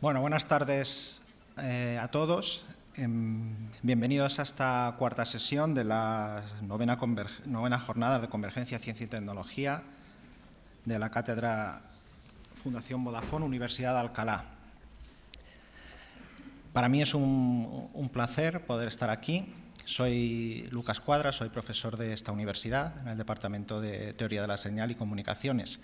Bueno, buenas tardes a todos. Bienvenidos a esta cuarta sesión de la novena jornada de Convergencia, Ciencia y Tecnología de la Cátedra Fundación Vodafone, Universidad de Alcalá. Para mí es un placer poder estar aquí. Soy Lucas Cuadra, soy profesor de esta universidad en el Departamento de Teoría de la Señal y Comunicaciones.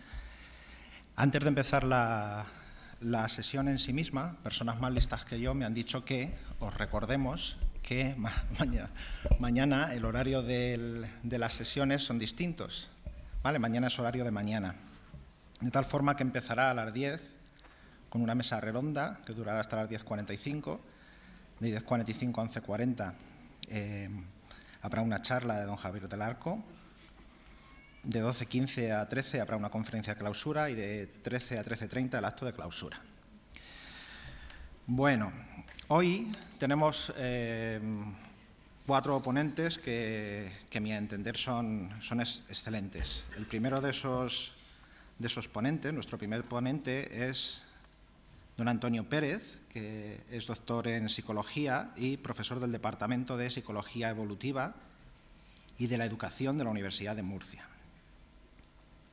Antes de empezar la sesión en sí misma, personas más listas que yo me han dicho que os recordemos que mañana el horario de las sesiones son distintos. ¿Vale? Mañana es horario de mañana. De tal forma que empezará a las 10 con una mesa redonda que durará hasta las 10:45. De 10:45 a 11:40 habrá una charla de don Javier del Arco. De 12:15 a 13 habrá una conferencia de clausura y de 13 a 13:30 el acto de clausura. Bueno, hoy tenemos 4 ponentes que a mi entender son excelentes. El primero de esos ponentes, nuestro primer ponente, es don Antonio Pérez, que es doctor en Psicología y profesor del Departamento de Psicología Evolutiva y de la Educación de la Universidad de Murcia.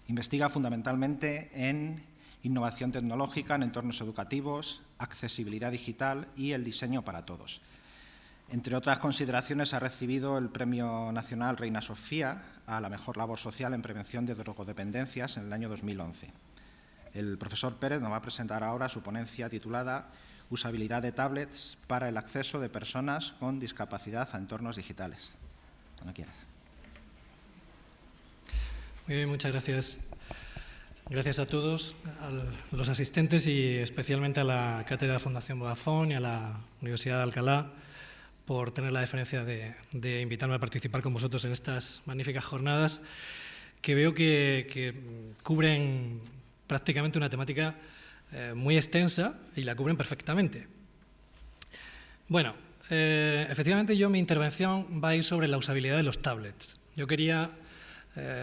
Investiga fundamentalmente en innovación tecnológica en entornos educativos, accesibilidad digital y el diseño para todos. Entre otras consideraciones, ha recibido el Premio Nacional Reina Sofía a la mejor labor social en prevención de drogodependencias en el año 2011. El profesor Pérez nos va a presentar ahora su ponencia titulada Usabilidad de tablets para el acceso de personas con discapacidad a entornos digitales. Cuando quieras. Muy bien, muchas gracias. Gracias a todos, a los asistentes y especialmente a la Cátedra Fundación Vodafone y a la Universidad de Alcalá por tener la deferencia de invitarme a participar con vosotros en estas magníficas jornadas que veo que cubren prácticamente una temática muy extensa y la cubren perfectamente. Bueno, efectivamente mi intervención va a ir sobre la usabilidad de los tablets. Yo quería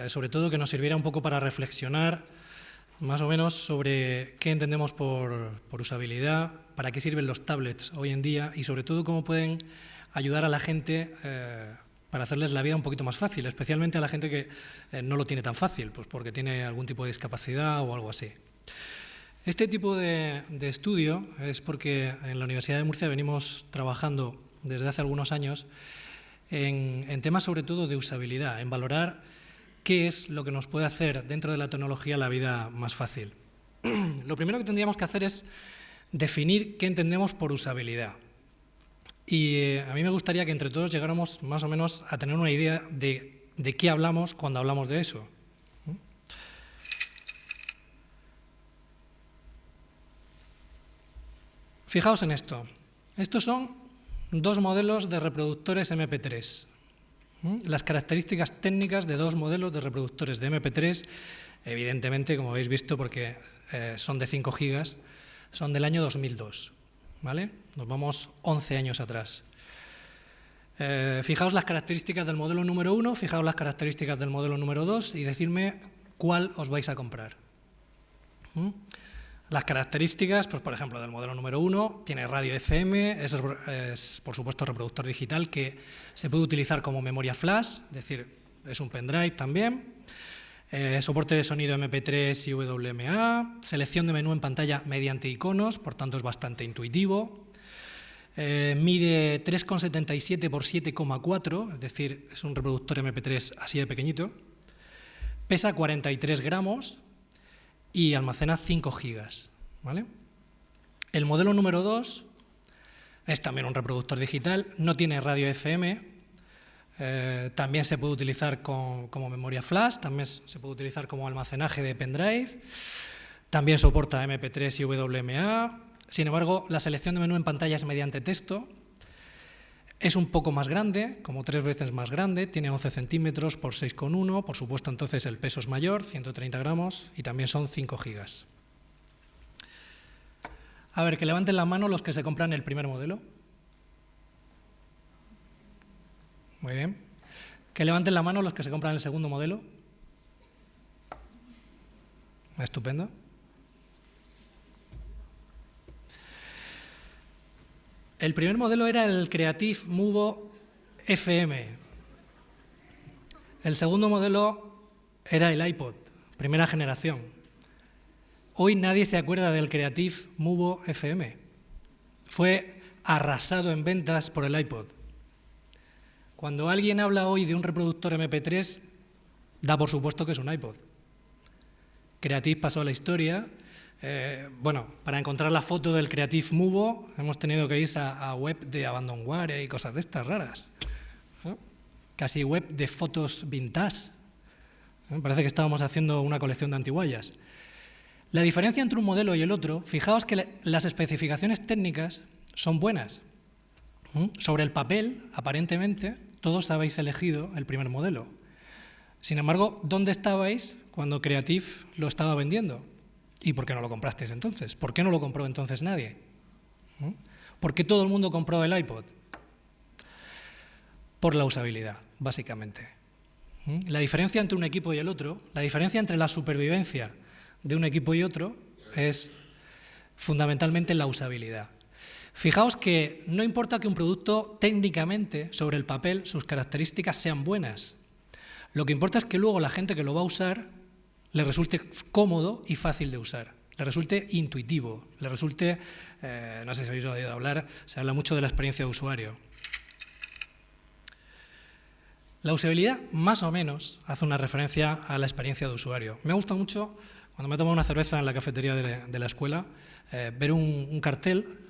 sobre todo que nos sirviera un poco para reflexionar más o menos sobre qué entendemos por usabilidad, para qué sirven los tablets hoy en día y sobre todo cómo pueden ayudar a la gente para hacerles la vida un poquito más fácil, especialmente a la gente que no lo tiene tan fácil, pues porque tiene algún tipo de discapacidad o algo así. Este tipo de estudio es porque en la Universidad de Murcia venimos trabajando desde hace algunos años en temas sobre todo de usabilidad, en valorar qué es lo que nos puede hacer dentro de la tecnología la vida más fácil. Lo primero que tendríamos que hacer es definir qué entendemos por usabilidad. Y a mí me gustaría que entre todos llegáramos más o menos a tener una idea de qué hablamos cuando hablamos de eso. Fijaos en esto. Estos son 2 modelos de reproductores MP3. Las características técnicas de 2 modelos de reproductores de MP3, evidentemente, como habéis visto, porque son de 5 gigas, son del año 2002. ¿Vale? Nos vamos 11 años atrás. Fijaos las características del modelo número 1, fijaos las características del modelo número 2 y decidme cuál os vais a comprar. Las características, pues por ejemplo, del modelo número 1, tiene radio FM, es por supuesto reproductor digital que se puede utilizar como memoria flash, es decir, es un pendrive también, soporte de sonido MP3 y WMA, selección de menú en pantalla mediante iconos, por tanto es bastante intuitivo, mide 3,77 por 7,4, es decir, es un reproductor MP3 así de pequeñito, pesa 43 gramos, y almacena 5 gigas. ¿Vale? El modelo número 2 es también un reproductor digital, no tiene radio FM, también se puede utilizar como memoria flash, también se puede utilizar como almacenaje de pendrive, también soporta MP3 y WMA, sin embargo la selección de menú en pantalla es mediante texto. Es un poco más grande, como 3 veces más grande, tiene 11 centímetros por 6,1, por supuesto entonces el peso es mayor, 130 gramos, y también son 5 gigas. A ver, que levanten la mano los que se compran el primer modelo. Muy bien. Que levanten la mano los que se compran el segundo modelo. Estupendo. El primer modelo era el Creative Muvo FM. El segundo modelo era el iPod, primera generación. Hoy nadie se acuerda del Creative Muvo FM. Fue arrasado en ventas por el iPod. Cuando alguien habla hoy de un reproductor MP3, da por supuesto que es un iPod. Creative pasó a la historia. Para encontrar la foto del Creative Muvo hemos tenido que ir a web de Abandonware y cosas de estas raras, ¿no? Casi web de fotos vintage. Parece que estábamos haciendo una colección de antiguallas. La diferencia entre un modelo y el otro, fijaos que las especificaciones técnicas son buenas. Sobre el papel, aparentemente, todos habéis elegido el primer modelo. Sin embargo, ¿dónde estabais cuando Creative lo estaba vendiendo? ¿Y por qué no lo comprasteis entonces? ¿Por qué no lo compró entonces nadie? ¿Por qué todo el mundo compró el iPod? Por la usabilidad, básicamente. La diferencia entre un equipo y el otro, la diferencia entre la supervivencia de un equipo y otro es fundamentalmente la usabilidad. Fijaos que no importa que un producto técnicamente, sobre el papel, sus características sean buenas. Lo que importa es que luego la gente que lo va a usar le resulte cómodo y fácil de usar, le resulte intuitivo, le resulte, no sé si habéis oído hablar, se habla mucho de la experiencia de usuario. La usabilidad, más o menos, hace una referencia a la experiencia de usuario. Me gusta mucho, cuando me he tomado una cerveza en la cafetería de la escuela, ver un cartel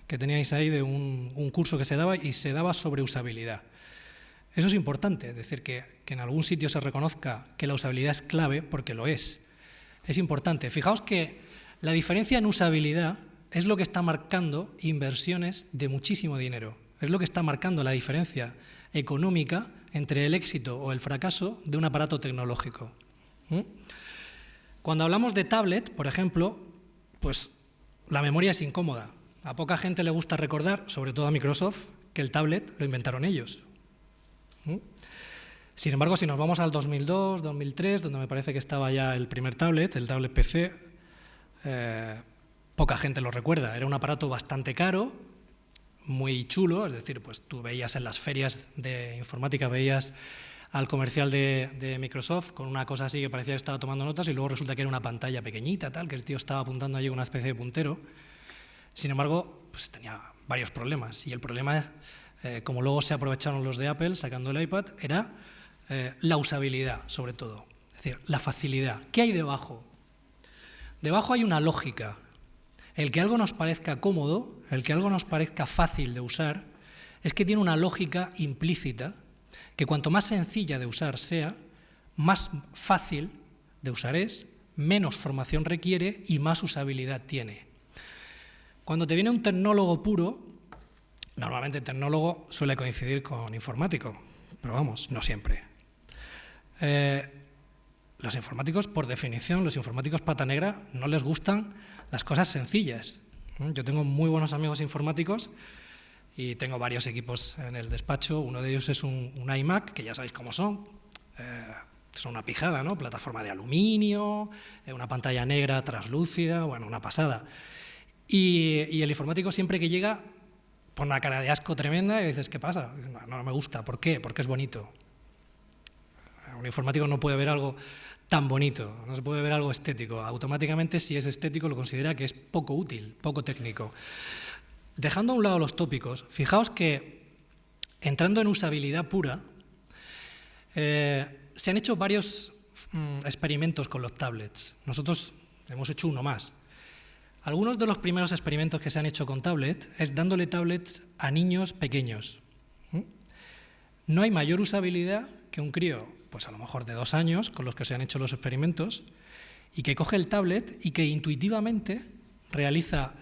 que teníais ahí de un curso que se daba y se daba sobre usabilidad. Eso es importante, es decir, que en algún sitio se reconozca que la usabilidad es clave, porque lo es. Es importante. Fijaos que la diferencia en usabilidad es lo que está marcando inversiones de muchísimo dinero. Es lo que está marcando la diferencia económica entre el éxito o el fracaso de un aparato tecnológico. Cuando hablamos de tablet, por ejemplo, pues la memoria es incómoda. A poca gente le gusta recordar, sobre todo a Microsoft, que el tablet lo inventaron ellos. Sin embargo, si nos vamos al 2002, 2003, donde me parece que estaba ya el primer tablet, el tablet PC, poca gente lo recuerda. Era un aparato bastante caro, muy chulo, es decir, pues tú veías en las ferias de informática, veías al comercial de Microsoft con una cosa así que parecía que estaba tomando notas y luego resulta que era una pantalla pequeñita, tal, que el tío estaba apuntando allí con una especie de puntero. Sin embargo, pues tenía varios problemas y el problema, como luego se aprovecharon los de Apple sacando el iPad, era la usabilidad, sobre todo, es decir, la facilidad. ¿Qué hay debajo? Debajo hay una lógica. El que algo nos parezca cómodo, el que algo nos parezca fácil de usar, es que tiene una lógica implícita que cuanto más sencilla de usar sea, más fácil de usar es, menos formación requiere y más usabilidad tiene. Cuando te viene un tecnólogo puro, normalmente el tecnólogo suele coincidir con informático, pero vamos, no siempre. Los informáticos, por definición, los informáticos pata negra, no les gustan las cosas sencillas. Yo tengo muy buenos amigos informáticos y tengo varios equipos en el despacho. Uno de ellos es un iMac, que ya sabéis cómo son. Son una pijada, ¿no? Plataforma de aluminio, una pantalla negra translúcida, bueno, una pasada. Y el informático siempre que llega pone una cara de asco tremenda y dices, ¿qué pasa? No me gusta. ¿Por qué? Porque es bonito. Un informático no puede ver algo tan bonito, no se puede ver algo estético. Automáticamente, si es estético, lo considera que es poco útil, poco técnico. Dejando a un lado los tópicos, fijaos que, entrando en usabilidad pura, se han hecho varios experimentos con los tablets. Nosotros hemos hecho uno más. Algunos de los primeros experimentos que se han hecho con tablet es dándole tablets a niños pequeños. No hay mayor usabilidad que un crío, pues a lo mejor de 2 años, con los que se han hecho los experimentos, y que coge el tablet y que intuitivamente realiza,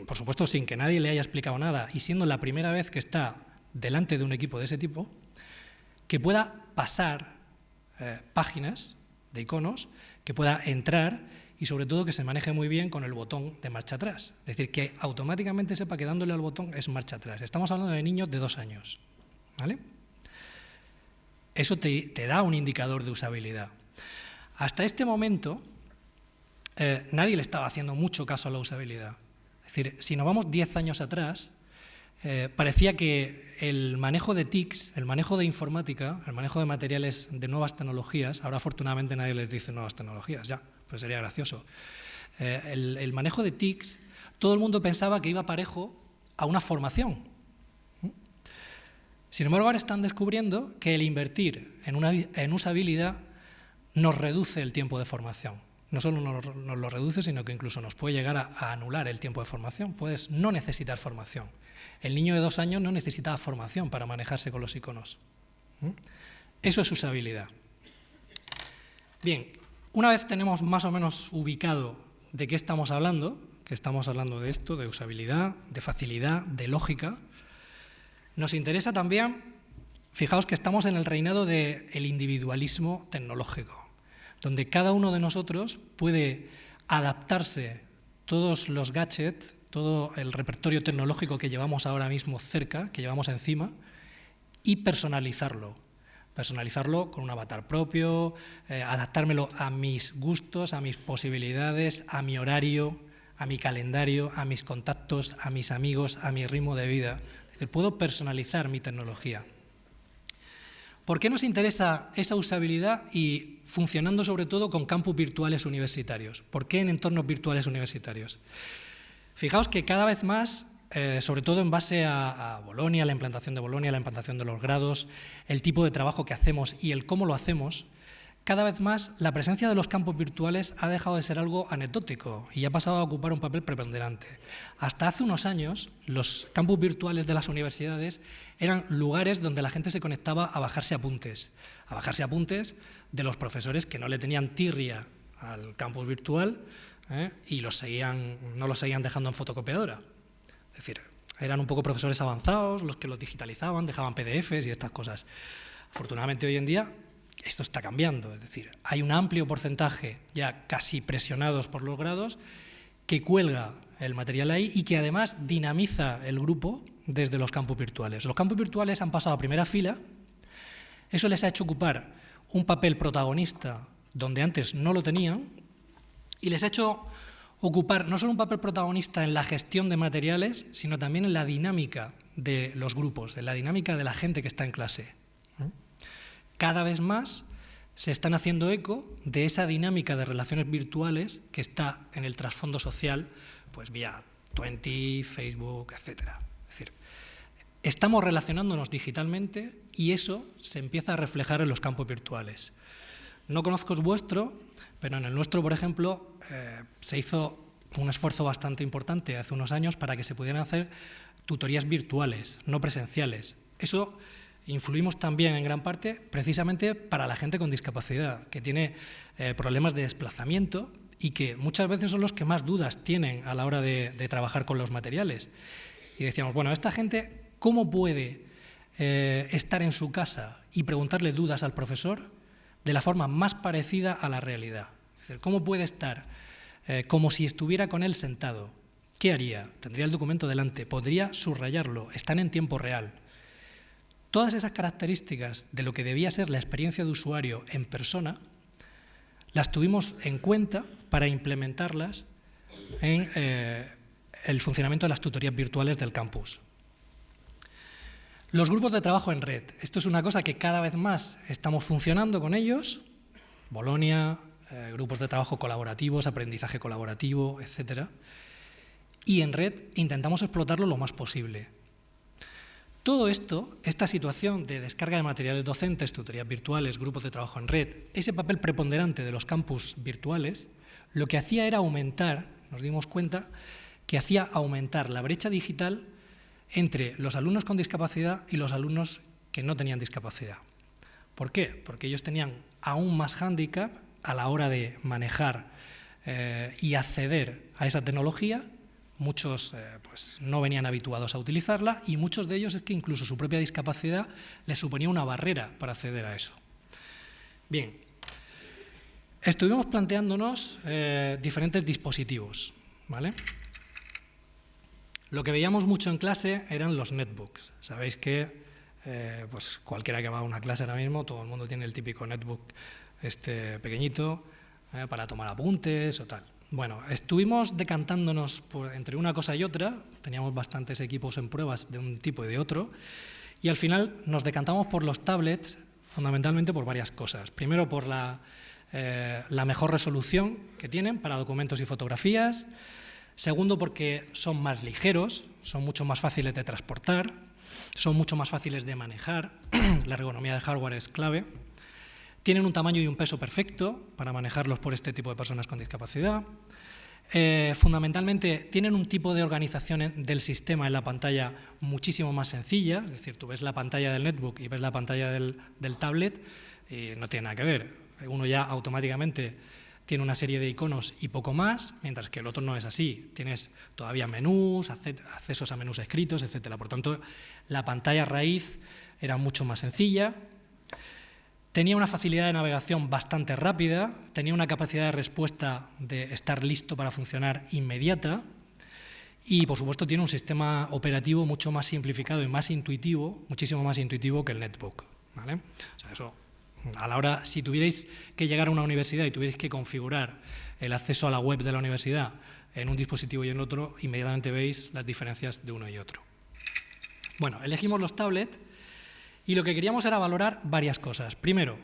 por supuesto sin que nadie le haya explicado nada, y siendo la primera vez que está delante de un equipo de ese tipo, que pueda pasar páginas de iconos, que pueda entrar y sobre todo que se maneje muy bien con el botón de marcha atrás. Es decir, que automáticamente sepa que dándole al botón es marcha atrás. Estamos hablando de niños de 2 años, ¿vale? Eso te da un indicador de usabilidad. Hasta este momento, nadie le estaba haciendo mucho caso a la usabilidad. Es decir, si nos vamos 10 años atrás, parecía que el manejo de TICs, el manejo de informática, el manejo de materiales de nuevas tecnologías, ahora afortunadamente nadie les dice nuevas tecnologías, ya, pues sería gracioso. El manejo de TICs, todo el mundo pensaba que iba parejo a una formación. Sin embargo, ahora están descubriendo que el invertir en usabilidad nos reduce el tiempo de formación. No solo nos lo reduce, sino que incluso nos puede llegar a anular el tiempo de formación. Puedes no necesitar formación. El niño de 2 años no necesitaba formación para manejarse con los iconos. Eso es usabilidad. Bien, una vez tenemos más o menos ubicado de qué estamos hablando, que estamos hablando de esto, de usabilidad, de facilidad, de lógica, nos interesa también, fijaos que estamos en el reinado del individualismo tecnológico, donde cada uno de nosotros puede adaptarse todos los gadgets, todo el repertorio tecnológico que llevamos ahora mismo cerca, que llevamos encima, y personalizarlo. Personalizarlo con un avatar propio, adaptármelo a mis gustos, a mis posibilidades, a mi horario, a mi calendario, a mis contactos, a mis amigos, a mi ritmo de vida. Es decir, puedo personalizar mi tecnología. ¿Por qué nos interesa esa usabilidad y funcionando sobre todo con campus virtuales universitarios? ¿Por qué en entornos virtuales universitarios? Fijaos que cada vez más, sobre todo en base a Bolonia, la implantación de Bolonia, la implantación de los grados, el tipo de trabajo que hacemos y el cómo lo hacemos, cada vez más la presencia de los campus virtuales ha dejado de ser algo anecdótico y ha pasado a ocupar un papel preponderante. Hasta hace unos años, los campus virtuales de las universidades eran lugares donde la gente se conectaba a bajarse apuntes de los profesores que no le tenían tirria al campus virtual y no los seguían dejando en fotocopiadora. Es decir, eran un poco profesores avanzados los que los digitalizaban, dejaban PDFs y estas cosas. Afortunadamente hoy en día esto está cambiando, es decir, hay un amplio porcentaje, ya casi presionados por los grados, que cuelga el material ahí y que además dinamiza el grupo desde los campus virtuales. Los campus virtuales han pasado a primera fila, eso les ha hecho ocupar un papel protagonista donde antes no lo tenían y les ha hecho ocupar no solo un papel protagonista en la gestión de materiales, sino también en la dinámica de los grupos, en la dinámica de la gente que está en clase. Cada vez más se están haciendo eco de esa dinámica de relaciones virtuales que está en el trasfondo social, pues vía Twenty, Facebook, etc. Es decir, estamos relacionándonos digitalmente y eso se empieza a reflejar en los campos virtuales. No conozco el vuestro, pero en el nuestro, por ejemplo, se hizo un esfuerzo bastante importante hace unos años para que se pudieran hacer tutorías virtuales, no presenciales. Eso influimos también en gran parte precisamente para la gente con discapacidad, que tiene problemas de desplazamiento y que muchas veces son los que más dudas tienen a la hora de trabajar con los materiales. Y decíamos, bueno, esta gente, ¿cómo puede estar en su casa y preguntarle dudas al profesor de la forma más parecida a la realidad? Es decir, ¿cómo puede estar como si estuviera con él sentado? ¿Qué haría? Tendría el documento delante, podría subrayarlo, están en tiempo real. Todas esas características de lo que debía ser la experiencia de usuario en persona, las tuvimos en cuenta para implementarlas en el funcionamiento de las tutorías virtuales del campus. Los grupos de trabajo en red. Esto es una cosa que cada vez más estamos funcionando con ellos. Bolonia, grupos de trabajo colaborativos, aprendizaje colaborativo, etc. Y en red intentamos explotarlo lo más posible. Todo esto, esta situación de descarga de materiales docentes, tutorías virtuales, grupos de trabajo en red, ese papel preponderante de los campus virtuales, lo que hacía era aumentar, nos dimos cuenta, que hacía aumentar la brecha digital entre los alumnos con discapacidad y los alumnos que no tenían discapacidad. ¿Por qué? Porque ellos tenían aún más hándicap a la hora de manejar y acceder a esa tecnología. Muchos pues, no venían habituados a utilizarla y muchos de ellos es que incluso su propia discapacidad les suponía una barrera para acceder a eso. Bien, estuvimos planteándonos diferentes dispositivos, ¿vale? Lo que veíamos mucho en clase eran los netbooks. Sabéis que pues cualquiera que va a una clase ahora mismo, todo el mundo tiene el típico netbook pequeñito para tomar apuntes o tal. Bueno, estuvimos decantándonos entre una cosa y otra, teníamos bastantes equipos en pruebas de un tipo y de otro, y al final nos decantamos por los tablets fundamentalmente por varias cosas. Primero, por la mejor resolución que tienen para documentos y fotografías. Segundo, porque son más ligeros, son mucho más fáciles de transportar, son mucho más fáciles de manejar, la ergonomía del hardware es clave. Tienen un tamaño y un peso perfecto para manejarlos por este tipo de personas con discapacidad. Fundamentalmente tienen un tipo de organización del sistema en la pantalla muchísimo más sencilla, es decir, tú ves la pantalla del netbook y ves la pantalla del tablet y no tiene nada que ver. Uno ya automáticamente tiene una serie de iconos y poco más, mientras que el otro no es así. Tienes todavía menús, accesos a menús escritos, etc. Por tanto, la pantalla raíz era mucho más sencilla. Tenía una facilidad de navegación bastante rápida, tenía una capacidad de respuesta de estar listo para funcionar inmediata y, por supuesto, tiene un sistema operativo mucho más simplificado y más intuitivo, muchísimo más intuitivo que el netbook, ¿vale? O sea, eso, a la hora, si tuvierais que llegar a una universidad y tuvierais que configurar el acceso a la web de la universidad en un dispositivo y en otro, inmediatamente veis las diferencias de uno y otro. Bueno, elegimos los tablets. Y lo que queríamos era valorar varias cosas. Primero,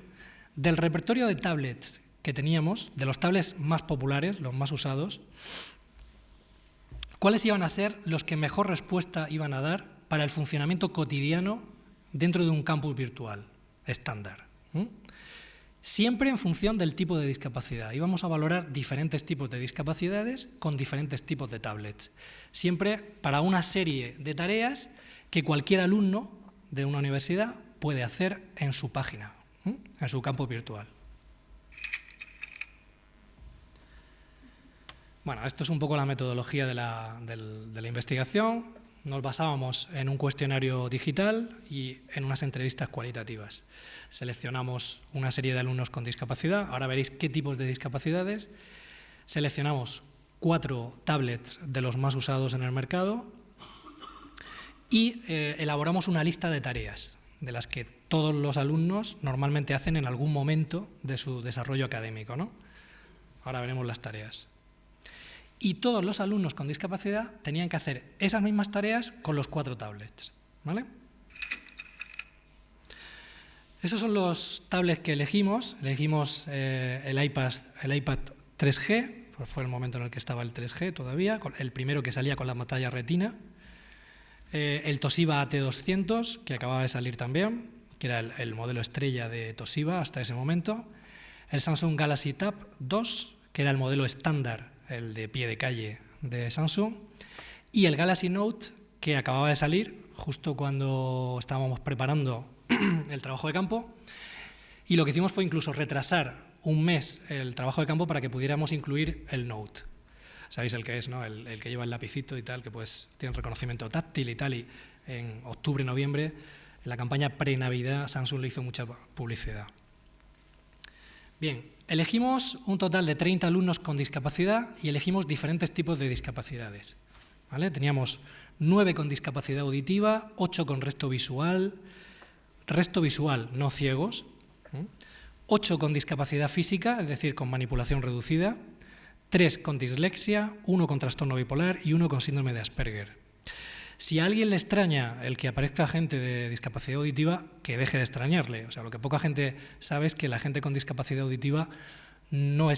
del repertorio de tablets que teníamos, de los tablets más populares, los más usados, ¿cuáles iban a ser los que mejor respuesta iban a dar para el funcionamiento cotidiano dentro de un campus virtual estándar? Siempre en función del tipo de discapacidad. Íbamos a valorar diferentes tipos de discapacidades con diferentes tipos de tablets. Siempre para una serie de tareas que cualquier alumno de una universidad puede hacer en su página, en su campo virtual. Bueno, esto es un poco la metodología de la investigación. Nos basábamos en un cuestionario digital y en unas entrevistas cualitativas. Seleccionamos una serie de alumnos con discapacidad, ahora veréis qué tipos de discapacidades. Seleccionamos 4 tablets de los más usados en el mercado y elaboramos una lista de tareas, de las que todos los alumnos normalmente hacen en algún momento de su desarrollo académico, ¿no? Ahora veremos las tareas. Y todos los alumnos con discapacidad tenían que hacer esas mismas tareas con los 4 tablets, ¿vale? Esos son los tablets que elegimos. Elegimos el iPad 3G, pues fue el momento en el que estaba el 3G todavía, el primero que salía con la pantalla retina. El Toshiba AT200, que acababa de salir también, que era el modelo estrella de Toshiba hasta ese momento. El Samsung Galaxy Tab 2, que era el modelo estándar, el de pie de calle de Samsung. Y el Galaxy Note, que acababa de salir justo cuando estábamos preparando el trabajo de campo. Y lo que hicimos fue incluso retrasar un mes el trabajo de campo para que pudiéramos incluir el Note. Sabéis el que es, ¿no? El que lleva el lapicito y tal, que pues tiene reconocimiento táctil y tal, y en octubre, noviembre, en la campaña pre-Navidad, Samsung le hizo mucha publicidad. Bien, elegimos un total de 30 alumnos con discapacidad y elegimos diferentes tipos de discapacidades, ¿vale? Teníamos 9 con discapacidad auditiva, 8 con resto visual no ciegos, 8 con discapacidad física, es decir, con manipulación reducida, 3 con dislexia, 1 con trastorno bipolar y 1 con síndrome de Asperger. Si a alguien le extraña el que aparezca gente de discapacidad auditiva, que deje de extrañarle. O sea, lo que poca gente sabe es que la gente con discapacidad auditiva no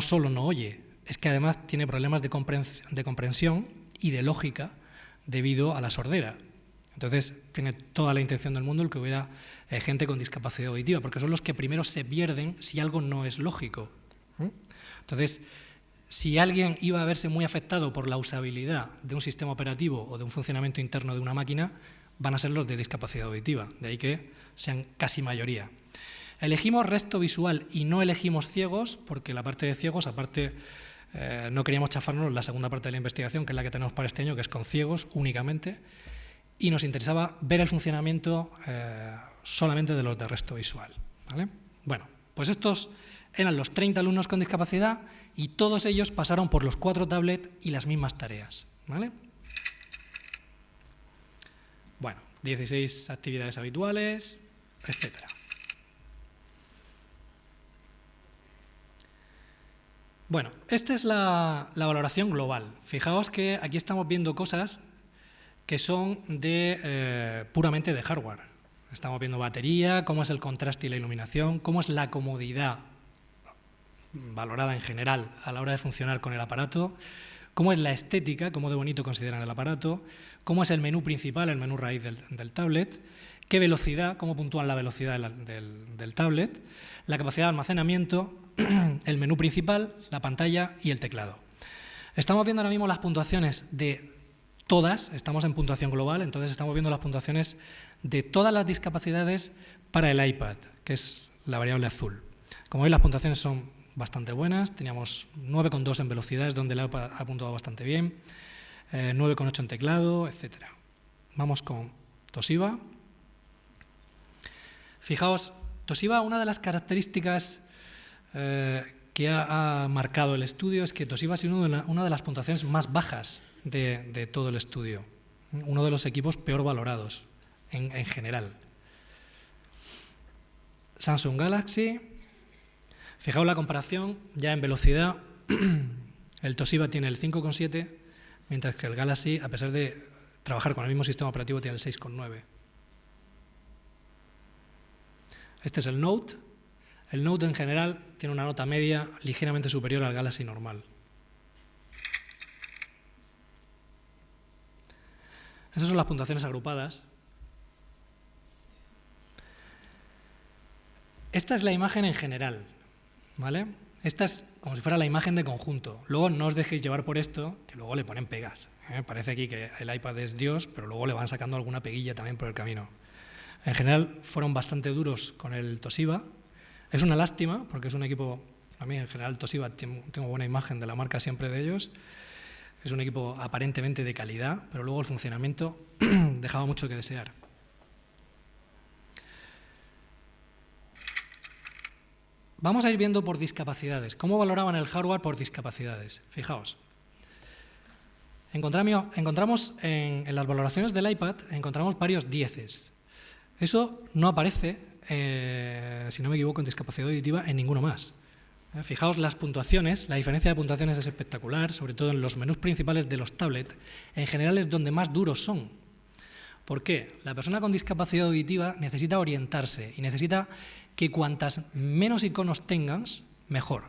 solo no oye, es que además tiene problemas de comprensión y de lógica debido a la sordera. Entonces, tiene toda la intención del mundo el que hubiera gente con discapacidad auditiva, porque son los que primero se pierden si algo no es lógico. Entonces, si alguien iba a verse muy afectado por la usabilidad de un sistema operativo o de un funcionamiento interno de una máquina, van a ser los de discapacidad auditiva, de ahí que sean casi mayoría. Elegimos resto visual y no elegimos ciegos, porque la parte de ciegos, aparte, no queríamos chafarnos la segunda parte de la investigación, que es la que tenemos para este año, que es con ciegos únicamente, y nos interesaba ver el funcionamiento solamente de los de resto visual, ¿vale? Bueno, pues estos eran los 30 alumnos con discapacidad y todos ellos pasaron por los 4 tablets y las mismas tareas, ¿vale? Bueno, 16 actividades habituales, etc. Bueno, esta es la valoración global. Fijaos que aquí estamos viendo cosas que son puramente de hardware. Estamos viendo batería, cómo es el contraste y la iluminación, cómo es la comodidad valorada en general a la hora de funcionar con el aparato, cómo es la estética, cómo de bonito consideran el aparato, cómo es el menú principal, el menú raíz del tablet, qué velocidad, cómo puntúan la velocidad del tablet, la capacidad de almacenamiento, el menú principal, la pantalla y el teclado. Estamos viendo ahora mismo las puntuaciones de todas, estamos en puntuación global, entonces estamos viendo las puntuaciones de todas las discapacidades para el iPad, que es la variable azul. Como veis, las puntuaciones son bastante buenas, teníamos 9,2 en velocidades, donde el iPad ha puntuado bastante bien, 9,8 en teclado, etc. Vamos con Toshiba. Fijaos, Toshiba, una de las características que ha marcado el estudio es que Toshiba ha sido una de las puntuaciones más bajas de todo el estudio, uno de los equipos peor valorados en general. Samsung Galaxy, fijaos la comparación, ya en velocidad, el Toshiba tiene el 5,7, mientras que el Galaxy, a pesar de trabajar con el mismo sistema operativo, tiene el 6,9. Este es el Note. El Note en general tiene una nota media ligeramente superior al Galaxy normal. Esas son las puntuaciones agrupadas. Esta es la imagen en general, ¿vale? Esta es como si fuera la imagen de conjunto. Luego no os dejéis llevar por esto, que luego le ponen pegas. Parece aquí que el iPad es Dios, pero luego le van sacando alguna peguilla también por el camino. En general fueron bastante duros con el Toshiba. Es una lástima, porque es un equipo, a mí en general Toshiba tengo buena imagen de la marca siempre de ellos. Es un equipo aparentemente de calidad, pero luego el funcionamiento dejaba mucho que desear. Vamos a ir viendo por discapacidades. ¿Cómo valoraban el hardware por discapacidades? Fijaos. Encontramos en las valoraciones del iPad, encontramos varios 10. Eso no aparece, si no me equivoco, en discapacidad auditiva en ninguno más. Fijaos las puntuaciones, la diferencia de puntuaciones es espectacular, sobre todo en los menús principales de los tablets, en general es donde más duros son. ¿Por qué? La persona con discapacidad auditiva necesita orientarse y necesita que cuantas menos iconos tengas, mejor.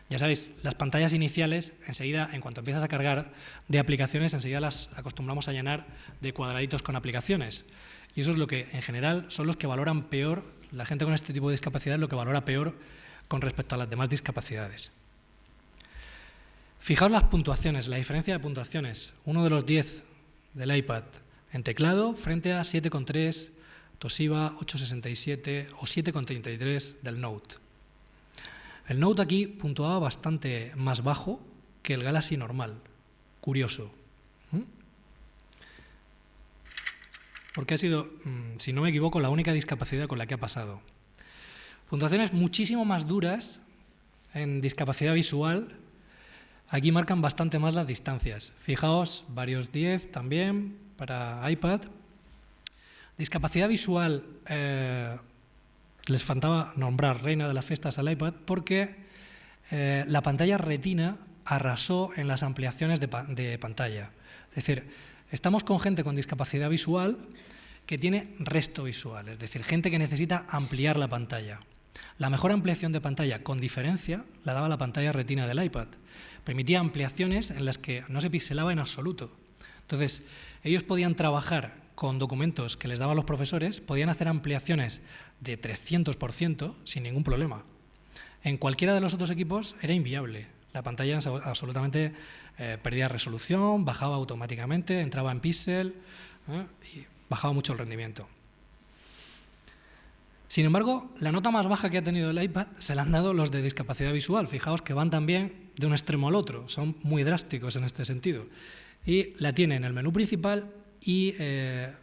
Ya sabéis, las pantallas iniciales, enseguida, en cuanto empiezas a cargar de aplicaciones, enseguida las acostumbramos a llenar de cuadraditos con aplicaciones. Y eso es lo que, en general, son los que valoran peor, la gente con este tipo de discapacidad es lo que valora peor con respecto a las demás discapacidades. Fijaos las puntuaciones, la diferencia de puntuaciones. Uno de los 10 del iPad en teclado frente a 7,3, Toshiba 8,67 o 7,33 del Note. El Note aquí puntuaba bastante más bajo que el Galaxy normal. Curioso. Porque ha sido, si no me equivoco, la única discapacidad con la que ha pasado. Puntuaciones muchísimo más duras en discapacidad visual. Aquí marcan bastante más las distancias. Fijaos, varios 10 también para iPad. Discapacidad visual, les faltaba nombrar reina de las fiestas al iPad porque la pantalla retina arrasó en las ampliaciones de pantalla. Es decir, estamos con gente con discapacidad visual que tiene resto visual, es decir, gente que necesita ampliar la pantalla. La mejor ampliación de pantalla, con diferencia, la daba la pantalla retina del iPad. Permitía ampliaciones en las que no se pixelaba en absoluto. Entonces, ellos podían trabajar con documentos que les daban los profesores, podían hacer ampliaciones de 300% sin ningún problema. En cualquiera de los otros equipos era inviable. La pantalla absolutamente perdía resolución, bajaba automáticamente, entraba en píxel y bajaba mucho el rendimiento. Sin embargo, la nota más baja que ha tenido el iPad se la han dado los de discapacidad visual. Fijaos que van también de un extremo al otro, son muy drásticos en este sentido. Y la tienen en el menú principal y,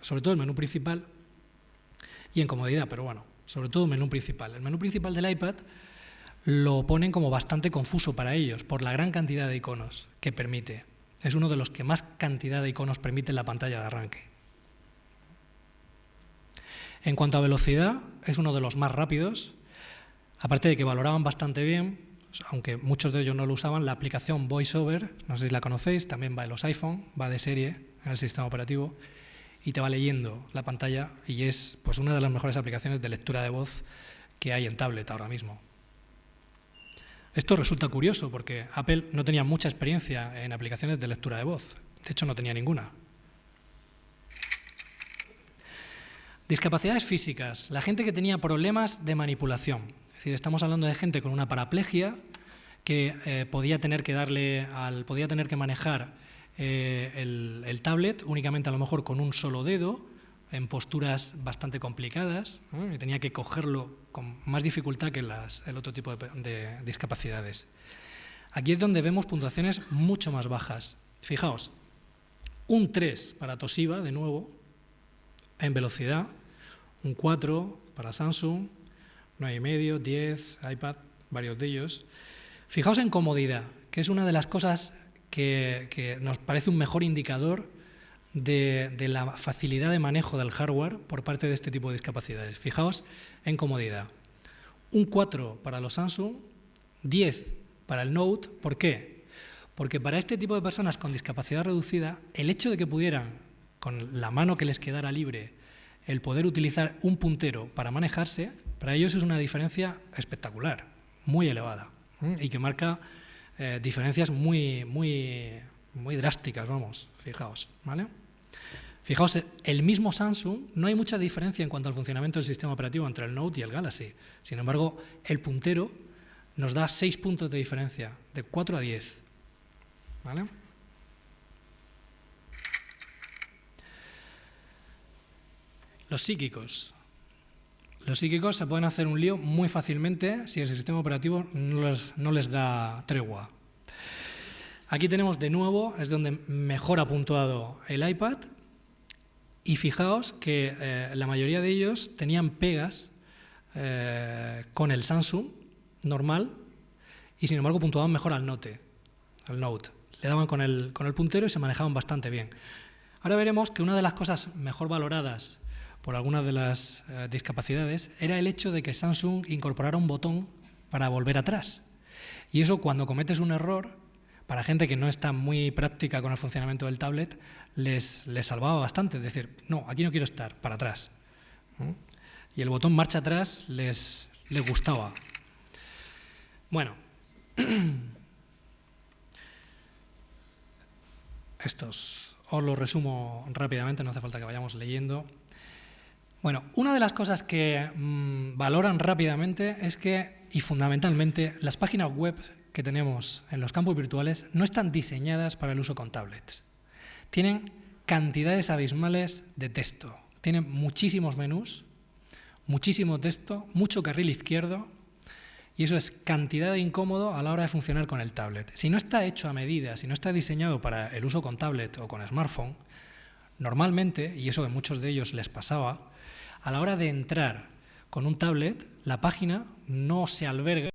sobre todo el menú principal y en comodidad, pero bueno, sobre todo el menú principal. El menú principal del iPad lo ponen como bastante confuso para ellos por la gran cantidad de iconos que permite. Es uno de los que más cantidad de iconos permite en la pantalla de arranque. En cuanto a velocidad, es uno de los más rápidos, aparte de que valoraban bastante bien, aunque muchos de ellos no lo usaban, la aplicación VoiceOver, no sé si la conocéis, también va en los iPhone, va de serie en el sistema operativo y te va leyendo la pantalla y es pues una de las mejores aplicaciones de lectura de voz que hay en tablet ahora mismo. Esto resulta curioso porque Apple no tenía mucha experiencia en aplicaciones de lectura de voz, de hecho no tenía ninguna. Discapacidades físicas, la gente que tenía problemas de manipulación. Es decir, estamos hablando de gente con una paraplegia que podía tener que manejar el tablet únicamente a lo mejor con un solo dedo, en posturas bastante complicadas, ¿no? Y tenía que cogerlo con más dificultad que el otro tipo de discapacidades. Aquí es donde vemos puntuaciones mucho más bajas. Fijaos, un 3 para Toshiba, de nuevo, en velocidad, un 4 para Samsung, 9,5, 10, iPad, varios de ellos. Fijaos en comodidad, que es una de las cosas que nos parece un mejor indicador de la facilidad de manejo del hardware por parte de este tipo de discapacidades. Fijaos en comodidad. Un 4 para los Samsung, 10 para el Note. ¿Por qué? Porque para este tipo de personas con discapacidad reducida, el hecho de que pudieran, con la mano que les quedara libre, el poder utilizar un puntero para manejarse, para ellos es una diferencia espectacular, muy elevada, y que marca diferencias muy drásticas, vamos, fijaos, ¿vale? Fijaos, el mismo Samsung, no hay mucha diferencia en cuanto al funcionamiento del sistema operativo entre el Note y el Galaxy. Sin embargo, el puntero nos da 6 puntos de diferencia, de 4 a 10, ¿vale? Los psíquicos. Los psíquicos se pueden hacer un lío muy fácilmente si el sistema operativo no les da tregua. Aquí tenemos de nuevo, es donde mejor ha puntuado el iPad, y fijaos que la mayoría de ellos tenían pegas con el Samsung normal y sin embargo puntuaban mejor al Note. Le daban con el puntero y se manejaban bastante bien. Ahora veremos que una de las cosas mejor valoradas por algunas de las discapacidades era el hecho de que Samsung incorporara un botón para volver atrás. Y eso, cuando cometes un error, para gente que no está muy práctica con el funcionamiento del tablet, les salvaba bastante. Es decir, no, aquí no quiero estar, para atrás. Y el botón marcha atrás les gustaba. Bueno, estos os los resumo rápidamente, no hace falta que vayamos leyendo. Bueno, una de las cosas que valoran rápidamente es que, y fundamentalmente, las páginas web que tenemos en los campus virtuales no están diseñadas para el uso con tablets. Tienen cantidades abismales de texto, tienen muchísimos menús, muchísimo texto, mucho carril izquierdo, y eso es cantidad de incómodo a la hora de funcionar con el tablet. Si no está hecho a medida, si no está diseñado para el uso con tablet o con smartphone, normalmente, y eso que a muchos de ellos les pasaba, a la hora de entrar con un tablet, la página no se alberga